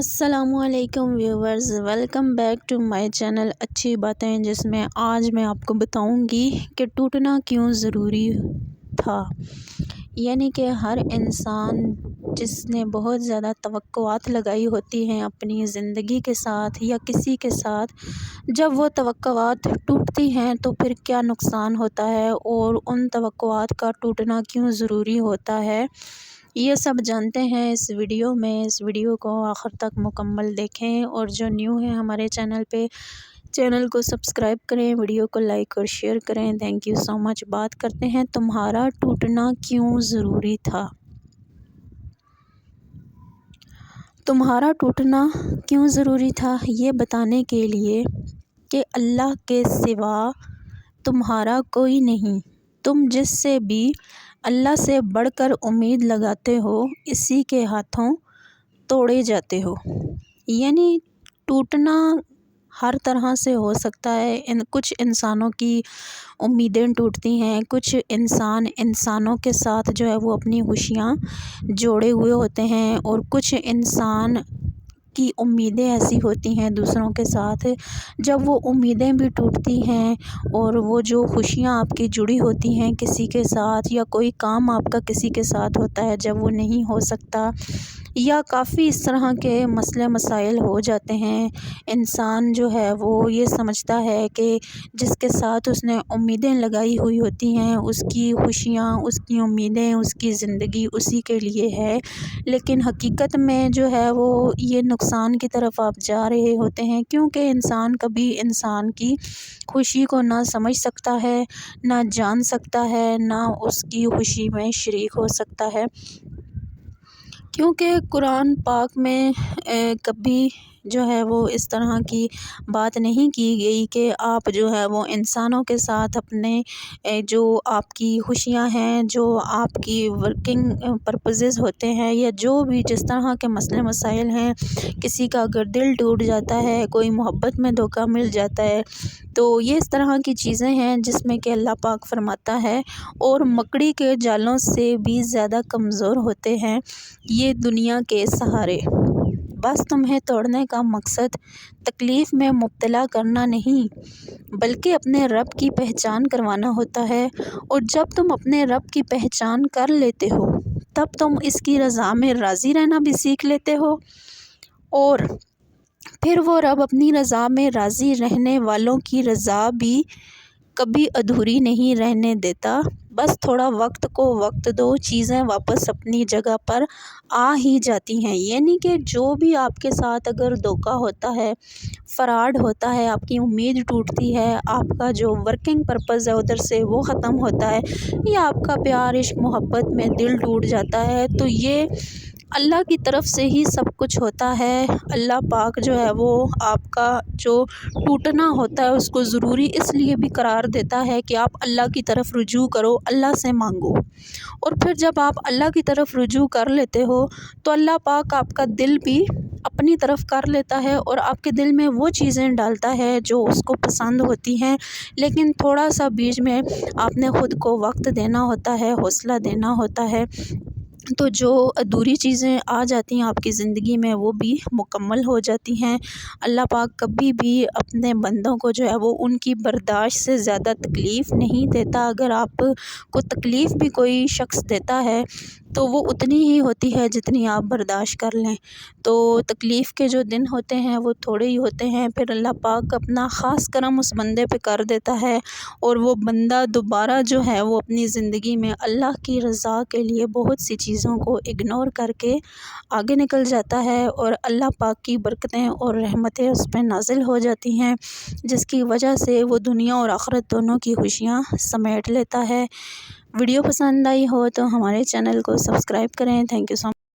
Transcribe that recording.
السلام علیکم viewers, welcome back to my channel اچھی باتیں، جس میں آج میں آپ کو بتاؤں گی کہ ٹوٹنا کیوں ضروری تھا۔ یعنی کہ ہر انسان جس نے بہت زیادہ توقعات لگائی ہوتی ہیں اپنی زندگی کے ساتھ یا کسی کے ساتھ، جب وہ توقعات ٹوٹتی ہیں تو پھر کیا نقصان ہوتا ہے اور ان توقعات کا ٹوٹنا کیوں ضروری ہوتا ہے، یہ سب جانتے ہیں اس ویڈیو میں۔ اس ویڈیو کو آخر تک مکمل دیکھیں، اور جو نیو ہے ہمارے چینل پہ، چینل کو سبسکرائب کریں، ویڈیو کو لائک اور شیئر کریں۔ تھینک یو سو مچ۔ بات کرتے ہیں تمہارا ٹوٹنا کیوں ضروری تھا۔ تمہارا ٹوٹنا کیوں ضروری تھا یہ بتانے کے لیے کہ اللہ کے سوا تمہارا کوئی نہیں۔ تم جس سے بھی اللہ سے بڑھ کر امید لگاتے ہو، اسی کے ہاتھوں توڑے جاتے ہو۔ یعنی ٹوٹنا ہر طرح سے ہو سکتا ہے۔ کچھ انسانوں کی امیدیں ٹوٹتی ہیں، کچھ انسانوں کے ساتھ جو ہے وہ اپنی خوشیاں جوڑے ہوئے ہوتے ہیں، اور کچھ انسان کی امیدیں ایسی ہوتی ہیں دوسروں کے ساتھ، جب وہ امیدیں بھی ٹوٹتی ہیں اور وہ جو خوشیاں آپ کی جڑی ہوتی ہیں کسی کے ساتھ، یا کوئی کام آپ کا کسی کے ساتھ ہوتا ہے جب وہ نہیں ہو سکتا، یا کافی اس طرح کے مسئلے مسائل ہو جاتے ہیں، انسان جو ہے وہ یہ سمجھتا ہے کہ جس کے ساتھ اس نے امیدیں لگائی ہوئی ہوتی ہیں، اس کی خوشیاں، اس کی امیدیں، اس کی زندگی اسی کے لیے ہے، لیکن حقیقت میں جو ہے وہ یہ نقصان کی طرف آپ جا رہے ہوتے ہیں، کیونکہ انسان کبھی انسان کی خوشی کو نہ سمجھ سکتا ہے، نہ جان سکتا ہے، نہ اس کی خوشی میں شریک ہو سکتا ہے، کیونکہ قرآن پاک میں کبھی جو ہے وہ اس طرح کی بات نہیں کی گئی کہ آپ جو ہے وہ انسانوں کے ساتھ اپنے جو آپ کی خوشیاں ہیں، جو آپ کی ورکنگ پرپزز ہوتے ہیں، یا جو بھی جس طرح کے مسئلے مسائل ہیں، کسی کا اگر دل ٹوٹ جاتا ہے، کوئی محبت میں دھوکہ مل جاتا ہے، تو یہ اس طرح کی چیزیں ہیں جس میں کہ اللہ پاک فرماتا ہے، اور مکڑی کے جالوں سے بھی زیادہ کمزور ہوتے ہیں یہ دنیا کے سہارے۔ بس تمہیں توڑنے کا مقصد تکلیف میں مبتلا کرنا نہیں، بلکہ اپنے رب کی پہچان کروانا ہوتا ہے، اور جب تم اپنے رب کی پہچان کر لیتے ہو تب تم اس کی رضا میں راضی رہنا بھی سیکھ لیتے ہو، اور پھر وہ رب اپنی رضا میں راضی رہنے والوں کی رضا بھی کبھی ادھوری نہیں رہنے دیتا۔ بس تھوڑا وقت کو وقت دو، چیزیں واپس اپنی جگہ پر آ ہی جاتی ہیں۔ یعنی کہ جو بھی آپ کے ساتھ اگر دھوکہ ہوتا ہے، فراڈ ہوتا ہے، آپ کی امید ٹوٹتی ہے، آپ کا جو ورکنگ پرپز ہے ادھر سے وہ ختم ہوتا ہے، یا آپ کا پیار عشق محبت میں دل ٹوٹ جاتا ہے، تو یہ اللہ کی طرف سے ہی سب کچھ ہوتا ہے۔ اللہ پاک جو ہے وہ آپ کا جو ٹوٹنا ہوتا ہے اس کو ضروری اس لیے بھی قرار دیتا ہے کہ آپ اللہ کی طرف رجوع کرو، اللہ سے مانگو، اور پھر جب آپ اللہ کی طرف رجوع کر لیتے ہو تو اللہ پاک آپ کا دل بھی اپنی طرف کر لیتا ہے، اور آپ کے دل میں وہ چیزیں ڈالتا ہے جو اس کو پسند ہوتی ہیں، لیکن تھوڑا سا بیچ میں آپ نے خود کو وقت دینا ہوتا ہے، حوصلہ دینا ہوتا ہے، تو جو ادھوری چیزیں آ جاتی ہیں آپ کی زندگی میں وہ بھی مکمل ہو جاتی ہیں۔ اللہ پاک کبھی بھی اپنے بندوں کو جو ہے وہ ان کی برداشت سے زیادہ تکلیف نہیں دیتا۔ اگر آپ کو تکلیف بھی کوئی شخص دیتا ہے تو وہ اتنی ہی ہوتی ہے جتنی آپ برداشت کر لیں، تو تکلیف کے جو دن ہوتے ہیں وہ تھوڑے ہی ہوتے ہیں، پھر اللہ پاک اپنا خاص کرم اس بندے پہ کر دیتا ہے، اور وہ بندہ دوبارہ جو ہے وہ اپنی زندگی میں اللہ کی رضا کے لیے بہت سی چیزوں کو اگنور کر کے آگے نکل جاتا ہے، اور اللہ پاک کی برکتیں اور رحمتیں اس پہ نازل ہو جاتی ہیں، جس کی وجہ سے وہ دنیا اور آخرت دونوں کی خوشیاں سمیٹ لیتا ہے۔ ویڈیو پسند آئی ہو تو ہمارے چینل کو سبسکرائب کریں۔ Thank you so much.